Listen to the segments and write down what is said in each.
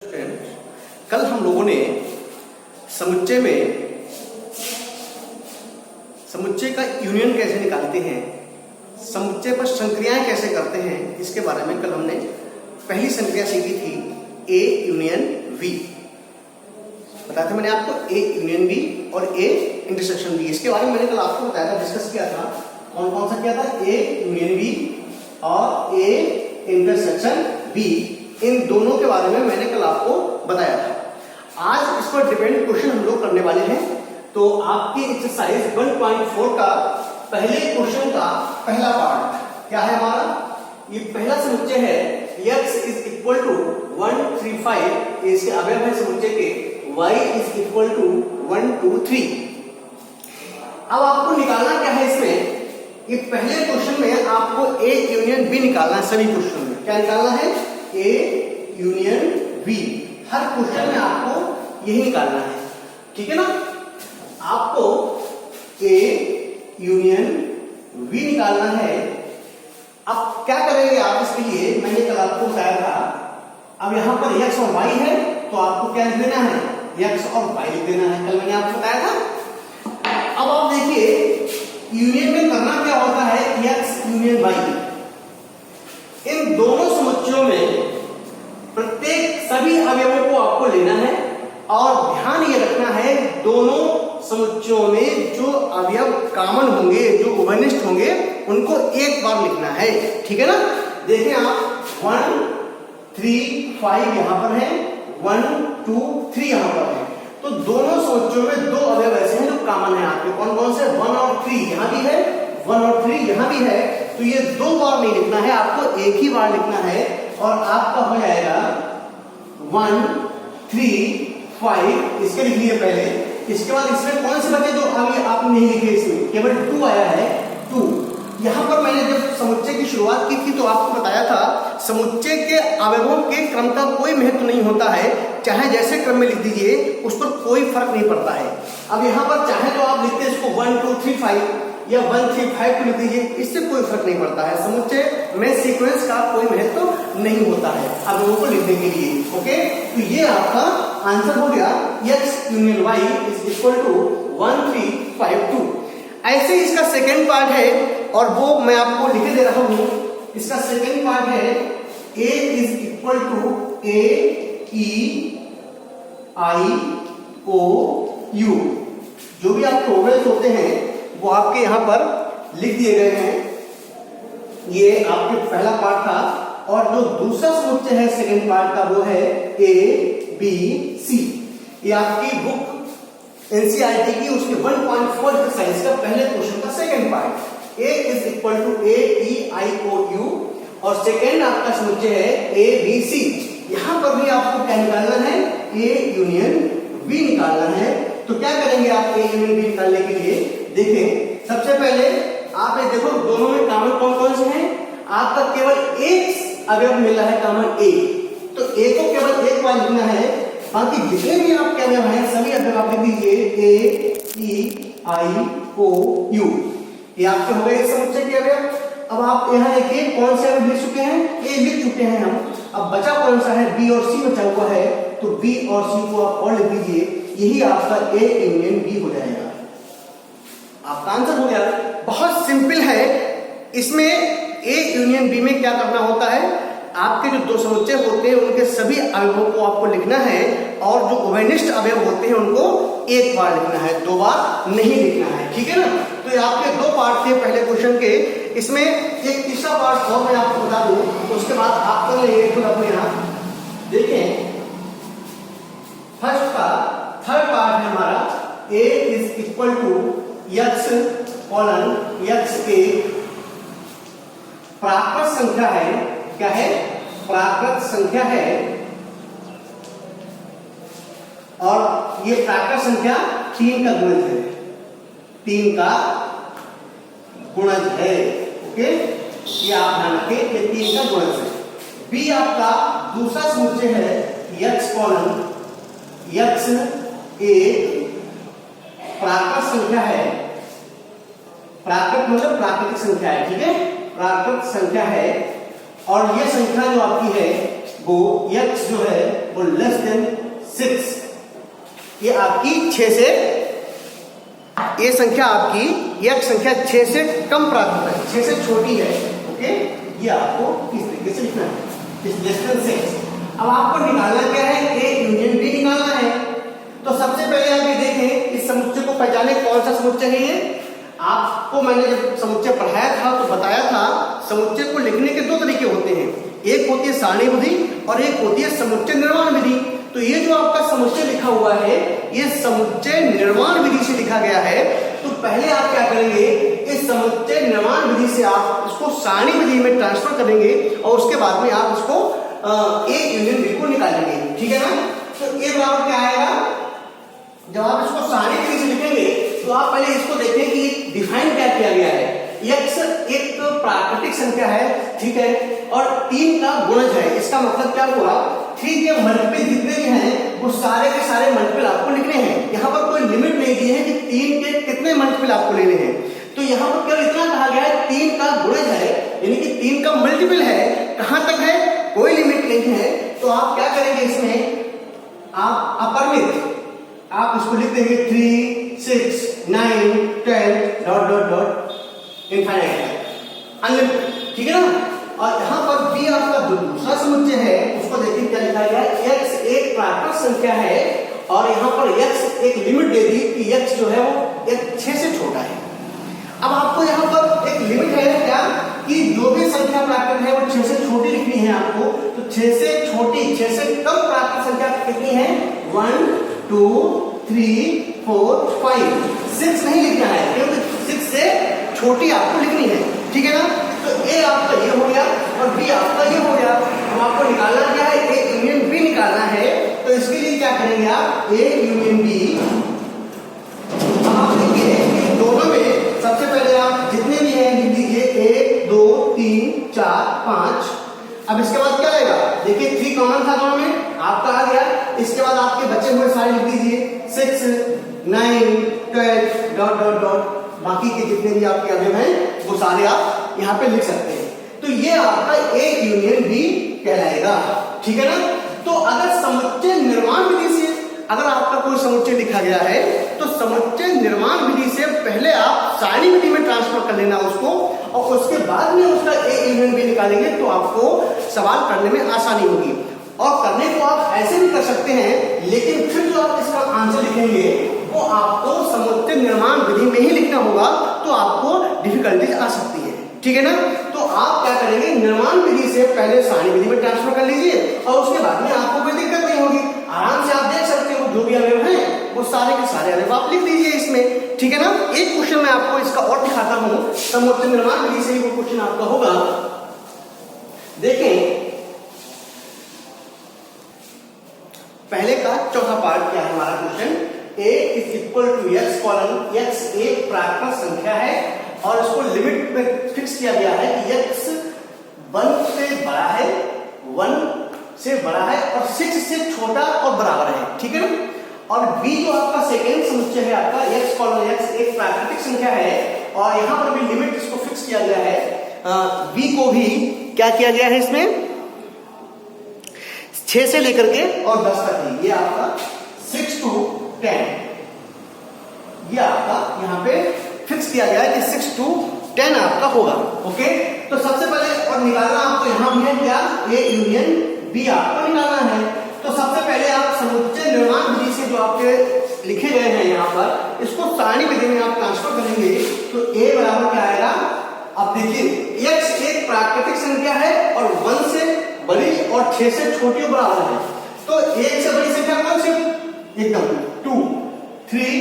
Student, कल हम लोगों ने समुच्चय का यूनियन कैसे निकालते हैं, समुच्चय पर संक्रियाएं कैसे करते हैं, इसके बारे में कल हमने पहली संक्रिया सीखी थी ए यूनियन बी। बताया था मैंने आपको ए यूनियन बी और ए इंटरसेक्शन बी। इसके बारे में मैंने कल आपको बताया था, डिस्कस किया था। कौन कौन सा किया था? ए यूनियन बी और ए इंटरसेक्शन बी। इन दोनों के बारे में मैंने कल आपको बताया था। आज इस पर डिपेंड क्वेश्चन हम लोग करने वाले हैं। तो आपकी एक्सरसाइज 1.4 का पहले क्वेश्चन का पहला पार्ट क्या है हमारा? ये पहला समुच्चय है x इज इक्वल टू 1 3 5। इसके अवयव है समुच्चय के y इज इक्वल टू 1 2 3। अब आपको निकालना क्या है इसमें? ये पहले क्वेश्चन में आपको ए यूनियन बी निकालना है। सभी क्वेश्चन में क्या निकालना है? A union B. हर क्वेश्चन में आपको यही निकालना है, ठीक है ना? आपको ए यूनियन बी निकालना है। अब क्या करेंगे आप इसके लिए? मैंने कल आपको बताया था। अब यहां पर x और y है तो आपको क्या लिख देना है? x और y लिख देना है। कल मैंने आपको बताया था। अब आप देखिए यूनियन में करना क्या होता है? x union y। इन दोनों समुच्चयों में प्रत्येक सभी अवयवों को आपको लेना है और ध्यान ये रखना है दोनों समुच्चयों में जो अवयव कॉमन होंगे, जो उभयनिष्ठ होंगे, उनको एक बार लिखना है, ठीक है ना? देखिए आप 1 3 5 यहां पर है, 1 2 3 यहां पर है। तो दोनों समुच्चयों में दो अवयव ऐसे हैं जो कॉमन है आपके। कौन कौन से? 1 और 3 यहां भी है, 1 और 3 यहां भी है। तो ये दो बार नहीं लिखना है, आपको एक ही बार लिखना है और आपका हो जाएगा 1 3 5। इसके लिख लिए पहले। इसके बाद इसमें कौन से बचे जो अभी आपने नहीं लिखे? इसमें केवल 2 आया है, 2। यहां पर मैंने जब समुच्चय की शुरुआत की थी तो आपको बताया था समुच्चय के अवयवों के क्रम का कोई महत्व नहीं होता है, चाहे जैसे क्रम में लिख दीजिए उस पर कोई फर्क नहीं पड़ता है। अब यहां पर चाहे तो आप लिखते हैं इसको 1 2 3 5 या 1 3 5 को लिख दीजिए, इससे कोई फर्क नहीं पड़ता है। समुच्चय में सीक्वेंस का कोई महत्व नहीं होता है अवयवों को लिखने के लिए। ओके, तो ये आपका आंसर हो गया x union y is equal to 1 3 5 2। ऐसे इसका सेकेंड पार्ट है और वो मैं आपको लिखे दे रहा हूं। इसका सेकेंड पार्ट है a is equal to a e i o u। जो भी आपके ओवल्स होते हैं वो आपके यहां पर लिख दिए गए हैं। ये आपके पहला पार्ट था और जो दूसरा समुच्चय है सेकंड पार्ट का वो है ए बी सी। ये आपकी बुक एनसीईआरटी की उसके 1.4 एक्सरसाइज का पहले क्वेश्चन का second part. A is equal to A E I O U और सेकंड आपका समुच्चय है ए बी सी। यहां पर भी आपको क्या निकालना है? ए यूनियन बी निकालना है। तो क्या करेंगे आप ए यूनियन बी निकालने के लिए? देखें, सबसे पहले आप ये देखो दोनों में कॉमन कौन कौन से हैं? आपका केवल एक अवयव मिला है कॉमन ए, तो ए को केवल एक बार लिखना है। बाकी जितने भी आपके अवयव हैं सभी अवयव आप लिख दीजिए ए ई आई ओ यू। ये आपके हो गए समुच्चय के अवयव। अब आप यहाँ देखिए कौन से अवयव लिख चुके हैं? ए लिख चुके हैं हम। अब बचा कौन सा है? बी और सी बचा हुआ है, तो बी और सी को आप और लिख दीजिए। यही आपका ए यूनियन बी हो जाएगा। आपका आंसर हो गया। बहुत सिंपल है। इसमें ए यूनियन बी में क्या करना होता है? आपके जो दो समुच्चय होते हैं उनके सभी अवयवों को आपको लिखना है और जो उभयनिष्ठ अवयव होते हैं उनको एक बार लिखना है, दो बार नहीं लिखना है, ठीक है ना? तो ये आपके दो पार्ट थे पहले क्वेश्चन के। इसमें एक तीसरा पार्ट और मैं आपको बता दूं, तो उसके बाद आप कर लेंगे खुद अपने यहाँ। देखें, फर्स्ट का थर्ड पार्ट है हमारा A is equal to x colon x के प्राकृत संख्या है। क्या है? प्राकृत संख्या है और ये प्राकृत संख्या 3 का गुणज है, 3 का गुणज है। ओके, ये आप ध्यान रखें, ये 3 का गुणज है। बी आपका दूसरा समुच्चय है x कॉलन x एक प्राकृत संख्या है। प्राकृत मतलब प्राकृतिक संख्या है, ठीक है? प्राकृत संख्या है और ये संख्या जो आपकी है को x जो है वो लेस देन 6, ये आपकी 6 से, ये संख्या आपकी x संख्या 6 से कम प्राप्त होता है, 6 से छोटी है। ओके, ये आपको इस तरीके से लिखना है, इस लेस देन 6। अब आपको निकालना क्या है, A यूनियन B निकालना है। तो सबसे पहले आप ये देखें, इस समुच्चय को पहचाने कौन सा समुच्चय है ये। आपको मैंने जब समुच्चय पढ़ाया था तो बताया था समुच्चय को लिखने के दो तरीके होते हैं, एक होती है सारणी विधि और एक होती है समुच्चय निर्माण विधि। तो ये जो आपका समुच्चय लिखा हुआ है ये समुच्चय निर्माण विधि से लिखा गया है। तो पहले आप क्या करेंगे, इस समुच्चय निर्माण विधि से आप इसको सारणी विधि में ट्रांसफर करेंगे और उसके बाद में आप इसको A यूनियन B को निकालेंगे, ठीक है ना। तो A बराबर क्या आएगा, जब आप इसको सारणी विधि से लिखेंगे तो आप पहले इसको देखें कि डिफाइन क्या किया गया है। x एक प्राकृतिक संख्या है, ठीक है, और 3 का गुणज है। इसका मतलब क्या हुआ, 3 के मल्टीपल जितने भी हैं वो सारे के सारे मल्टीपल आपको लिखने हैं। यहाँ पर कोई लिमिट नहीं दी है कि 3 के कितने मल्टीपल आपको लेने हैं। तो यहाँ पर केवल इतना कहा गया है 3 का गुणज है, यानी कि 3 का मल्टीपल है। कहां तक है, कोई लिमिट नहीं है। तो आप क्या करेंगे, इसमें आप अपरिमित आप इसको लिख देंगे 3, 6, 9, 10 dot dot dot infinite, unlimited, ठीक है ना। और यहाँ पर B आपका जो दूसरा समुच्चय है उसको देखिए क्या लिखा गया है, x एक प्राकृतिक संख्या है और यहाँ पर x एक लिमिट दे दी कि x जो है वो 6 से छोटा है। अब आपको यहाँ पर एक लिमिट है क्या, कि जो भी संख्या प्राकृतिक है वो 6 से छोटी लिखनी है आपको। तो 6 से छोटी, 6 से कम प्राकृतिक संख्या कितनी है, 1, 2, 3, 4, 5, 6 नहीं लिखना है क्योंकि 6 से छोटी आपको लिखनी है, ठीक है ना। तो A आपका ये हो गया और B आपका ये हो गया। अब आपको निकालना क्या है, A यूनियन B निकालना है। तो इसके लिए क्या करेंगे आप, A यूनियन B, आप देखिए कि दोनों में सबसे पहले आप जितने भी हैं लिख दीजिए 1, 2, 3, 4, 5। अब इसके बाद क्या आएगा, देखिए 3 कॉमन था दोनों में, आपका आ गया। इसके बाद आपके बचे हुए सारे लिख दीजिए 6, 9, 12 डॉट डॉट डॉट, बाकी के जितने भी आपके अवयव हैं वो सारे आप यहाँ पे लिख सकते हैं। तो ये आपका A यूनियन B कहलाएगा, ठीक है ना। तो अगर समुच्चय निर्माण विधि से अगर आपका कोई समुच्चय लिखा गया है तो समुच्चय निर्माण विधि से पहले आप सारणी विधि में ट्रांसफर कर लेना उसको, और उसके बाद में उसका A यूनियन B निकालेंगे तो आपको सवाल करने में आसानी होगी। और करने को आप ऐसे भी कर सकते हैं, लेकिन फिर जो आप इसका आंसर लिखेंगे वो आपको समुच्चय निर्माण विधि में ही लिखना होगा, तो आपको डिफिकल्टीज आ सकती है, ठीक है ना। तो आप क्या करेंगे, निर्माण विधि से पहले सारणी विधि में ट्रांसफर कर लीजिए और उसके बाद में आपको कोई दिक्कत नहीं होगी, आराम से आप देख सकते हो जो भी अवयव हैं वो सारे के सारे अवयव आप लिख दीजिए इसमें, ठीक है ना। एक क्वेश्चन मैं आपको इसका और दिखाता हूं, समुच्चय निर्माण विधि से ही वो क्वेश्चन आपका होगा। देखें पहले का चौथा पार्ट क्या है हमारा question, A is equal to x colon x एक प्राकृतिक संख्या है और इसको लिमिट में फिक्स किया गया है कि x 1 से बड़ा है, 1 से बड़ा है और 6 से छोटा और बराबर है, ठीक है ना। और B जो आपका सेकेंड समुच्चय है आपका x कॉलन x एक प्राकृतिक संख्या है और यहाँ पर भी लिमिट इसको फिक्स किया गया है। B को भी क्या किया गया है इसमें 6 से लेकर के और 10 तक है, ये आपका 6 to 10, ये आपका यहाँ पे फिक्स किया गया है कि 6 to 10 आपका होगा। ओके, तो सबसे पहले और निकालना आपको यहाँ भी है क्या, A यूनियन B आपको निकालना है। तो सबसे पहले आप समुच्चय निर्माण विधि से जो आपके लिखे गए हैं यहाँ पर, इसको सारणी विधि में आप ट्रांसफर करेंगे तो A बराबर क्या आएगा। अब देखिए x एक प्राकृतिक संख्या है और 1 से बड़ी और 6 से छोटी और बराबर है, तो 1 से बड़ी संख्या कौन सी, एकदम 2, 3,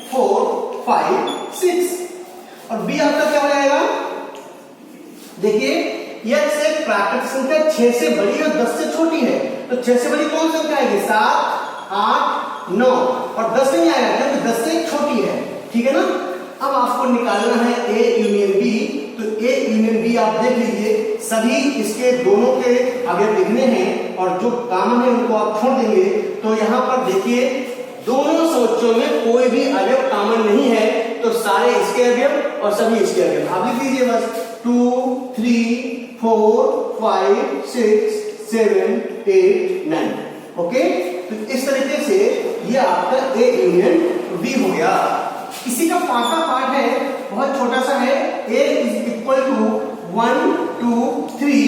4, 5, 6। और B आपका क्या हो जाएगा, देखिए x एक प्राकृतिक संख्या 6 से बड़ी और 10 से छोटी है, तो 6 से बड़ी कौन सी संख्या आएगी, 7, 8, 9 और 10 नहीं आएगा क्योंकि 10 से छोटी है, ठीक है ना। अब आपको निकालना है A यूनियन B, तो A यूनियन B आप देख लीजिए, सभी इसके दोनों के अवयव लिखने हैं और जो कॉमन है उनको आप छोड़ देंगे। तो यहाँ पर देखिए दोनों समुच्चयों में कोई भी अवयव कॉमन नहीं है, तो सारे इसके अवयव और सभी इसके अवयव आप लिख दीजिए बस 2, 3, 4, 5, 6, 7 8 9। ओके, तो इस तरीके से ये आपका ए यूनियन बी हो गया। इसी का पांचवा पार्ट है, बहुत छोटा सा है, ए इज इक्वल टू 1 2 3,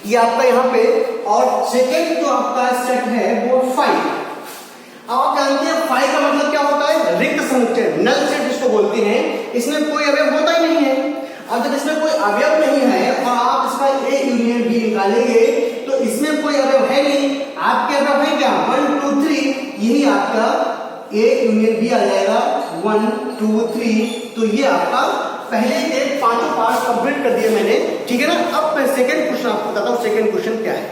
ये आपका यहाँ पे, और सेकेंड जो आपका सेट है वो 5। अब आप जानते हैं 5 का मतलब क्या होता है, रिक्त समुच्चय, नल सेट जिसको बोलते हैं। इसमें कोई अवयव होता ही नहीं है। अब जब इसमें कोई अवयव नहीं है और आप इसका ए यूनियन बी निकालेंगे तो इसमें कोई अवयव है नहीं, आपके अवयव है क्या 1 2 3, यही आपका ए यूनियन बी आ जाएगा 1 2 3। तो ये आपका पहले के पांचों पार्ट कंप्लीट कर दिए मैंने, ठीक है ना। अब मैं सेकंड क्वेश्चन आपको बताता हूं, सेकंड क्वेश्चन क्या है।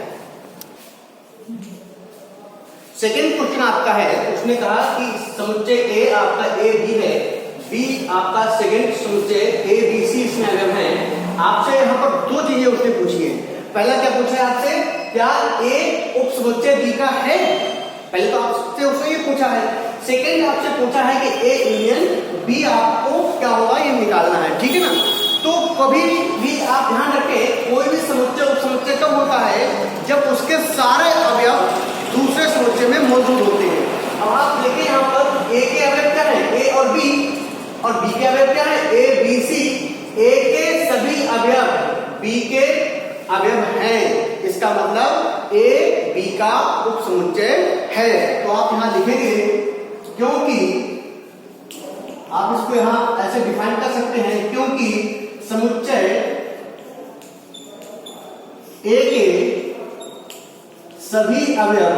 सेकंड क्वेश्चन आपका है, उसने कहा कि समुच्चय ए आपका ए बी है, बी आपका सेकंड समुच्चय ए बी सी इसमें अवयव है। आपसे यहाँ पर दो चीजें उसने पूछी है। पहला क्या पूछा है आपसे, क्या ए उप समुच्चय बी का है, पहले तो आपसे उसने ये पूछा है। सेकंड आपसे पूछा है कि ए यूनियन बी आपको क्या होगा ये निकालना है, ठीक है ना। तो कभी भी आप ध्यान रखें, कोई भी समुच्चय उप समुच्चय कब होता है, जब उसके सारे अवयव दूसरे समुच्चय में मौजूद होते हैं। अब आप देखिए यहाँ पर ए के अवयव क्या है, ए और बी, और बी के अवयव क्या है, ए बी सी। ए के सभी अवयव बी के अवयव हैं, इसका मतलब ए बी का उप समुच्चय है। तो आप यहां लिखेंगे, क्योंकि आप इसको यहां ऐसे डिफाइन कर सकते हैं, क्योंकि समुच्चय ए के सभी अवयव,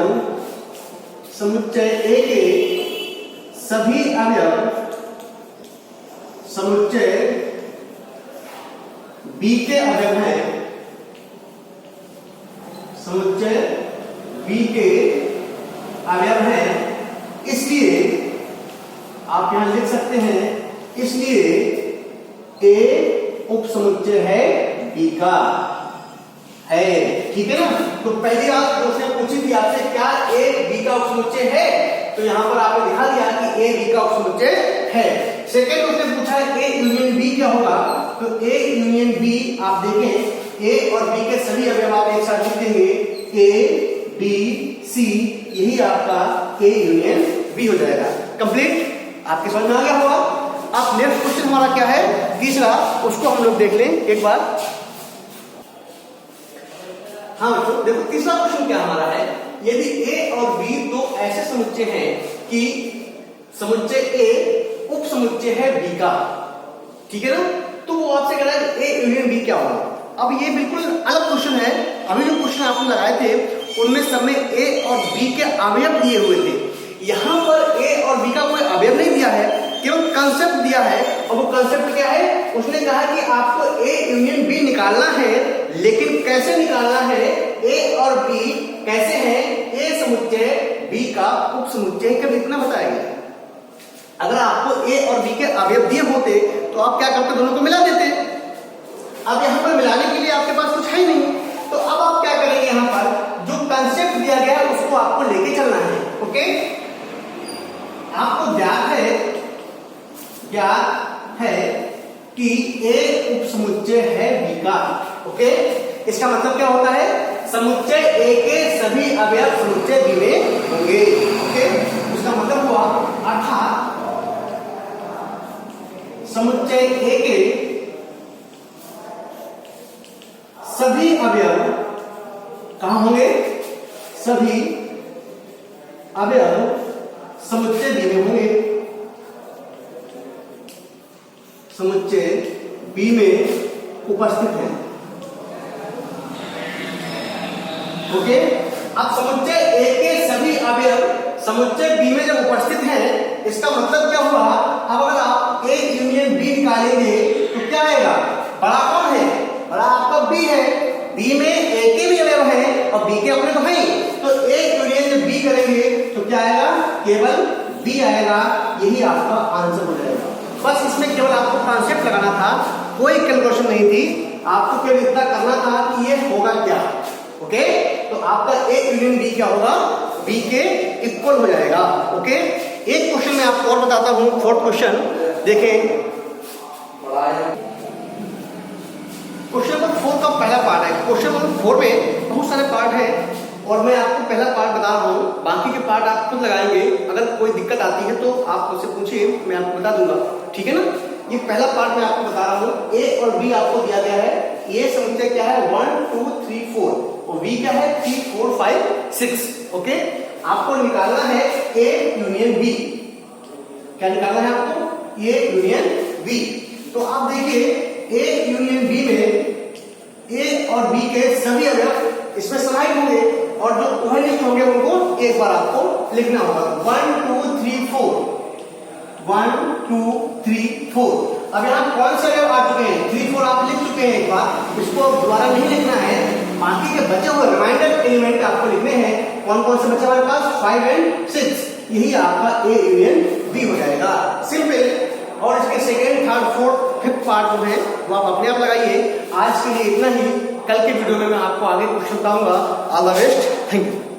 समुच्चय ए के सभी अवयव समुच्चय बी के अवयव हैं, समुच्चय बी के अवयव हैं, इसलिए आप यहां लिख सकते हैं, इसलिए ए उप समुच्चय है बी का है, ठीक है ना। तो पहली बात उसने पूछी थी आपसे, क्या ए बी का उप समुच्चय है, तो यहां पर आपने दिखा दिया कि ए बी का उप समुच्चय है। सेकेंड उसने पूछा है ए यूनियन बी क्या होगा, तो ए यूनियन बी आप देखें, ए और बी के सभी अवयव आप एक साथ लिख देंगे, ए बी सी, यही आपका ए यूनियन बी हो जाएगा। कंप्लीट, आपके समझ में आ गया होगा। अब नेक्स्ट क्वेश्चन हमारा क्या है, तीसरा, उसको हम लोग देख लें एक बार। हाँ तो देखो तीसरा क्वेश्चन क्या हमारा है, यदि ए और बी दो ऐसे समुच्चय हैं कि समुच्चय ए उप समुच्चय है बी का, ठीक है ना, तो वो आपसे कह रहा है ए यूनियन बी क्या होगा। अब ये बिल्कुल अलग क्वेश्चन है, अभी जो क्वेश्चन आपने लगाए थे उनमें सब में ए और बी के अवयव दिए हुए थे। यहां पर ए और बी का कोई अवयव नहीं दिया है, केवल कंसेप्ट दिया है। और वो कंसेप्ट क्या है, उसने कहा कि आपको ए यूनियन बी निकालना है, लेकिन कैसे निकालना है, ए और बी कैसे हैं, ए समुच्चय बी का उप समुच्चय कब, इतना बताएगा। अगर आपको ए और बी के अवयव दिए होते तो आप क्या करते, दोनों को मिला देते। अब यहां पर मिलाने के लिए आपके पास कुछ है नहीं, तो अब आप क्या करेंगे, यहां पर जो कंसेप्ट दिया गया है उसको आपको लेके चलना है। ओके, आपको ज्ञात है कि ए उप समुच्चय है बी का। ओके, इसका मतलब क्या होता है, समुच्चय ए के सभी अवयव समुच्चय बी में होंगे। ओके, उसका मतलब हुआ, अर्थात समुच्चय ए के सभी अवयव कहां होंगे, सभी अवयव समुच्चय बी में होंगे, समुच्चय बी में उपस्थित है। ओके, अब समुच्चय ए के सभी अवयव समुच्चय बी में जब उपस्थित हैं, इसका मतलब क्या हुआ, अब अगर आप ए यूनियन बी निकालेंगे तो क्या आएगा, बड़ा कौन है, बड़ा आपका बी है, बी में ए के भी अवयव है और बी के अपने तो है, तो ए यूनियन जब बी करेंगे तो क्या आएगा, केवल बी आएगा, यही आपका आंसर हो जाएगा। बस इसमें केवल आपको कॉन्सेप्ट लगाना था, कोई कैलकुलेशन नहीं थी, आपको केवल इतना करना था कि ये होगा क्या। ओके, तो आपका ए यूनियन बी क्या होगा, बी के इक्वल हो जाएगा। ओके, एक क्वेश्चन मैं आपको और बताता हूं, फोर्थ क्वेश्चन देखें। क्वेश्चन नंबर 4 का पहला पार्ट है। क्वेश्चन नंबर 4 में बहुत सारे पार्ट है और मैं आपको पहला पार्ट बता रहा हूँ, बाकी के पार्ट आप खुद लगाएंगे। अगर कोई दिक्कत आती है तो आप मुझसे पूछिए, मैं आपको बता दूंगा, ठीक है ना। ये पहला पार्ट मैं आपको बता रहा हूँ। ए और बी आपको दिया गया है। ए समझते क्या है 1 2 3 4 और बी क्या है 3 4 5 6। ओके, आपको निकालना है ए यूनियन बी। क्या निकालना है आपको? A union B. तो आप देखिए ए यूनियन बी में ए और बी के सभी अवयव इसमें समाहित होंगे और जो उभयनिष्ठ होंगे उनको एक बार आपको लिखना होगा। 1 2 3 4 1 2 3 4। अब यहाँ कौन से अवयव आ चुके हैं? 3 4 आप लिख चुके हैं एक बार, इसको दोबारा नहीं लिखना है। बाकी के बचे हुए रिमाइंडर एलिमेंट आपको लिखने हैं। कौन कौन से बचे हमारे पास? 5 और 6। यही आपका ए यूनियन बी हो जाएगा, सिंपल। और इसके second third fourth fifth part जो है वो आप अपने आप लगाइए। आज के लिए इतना ही, कल के वीडियो में मैं आपको आगे क्वेश्चन बताऊंगा। All the best, thank you.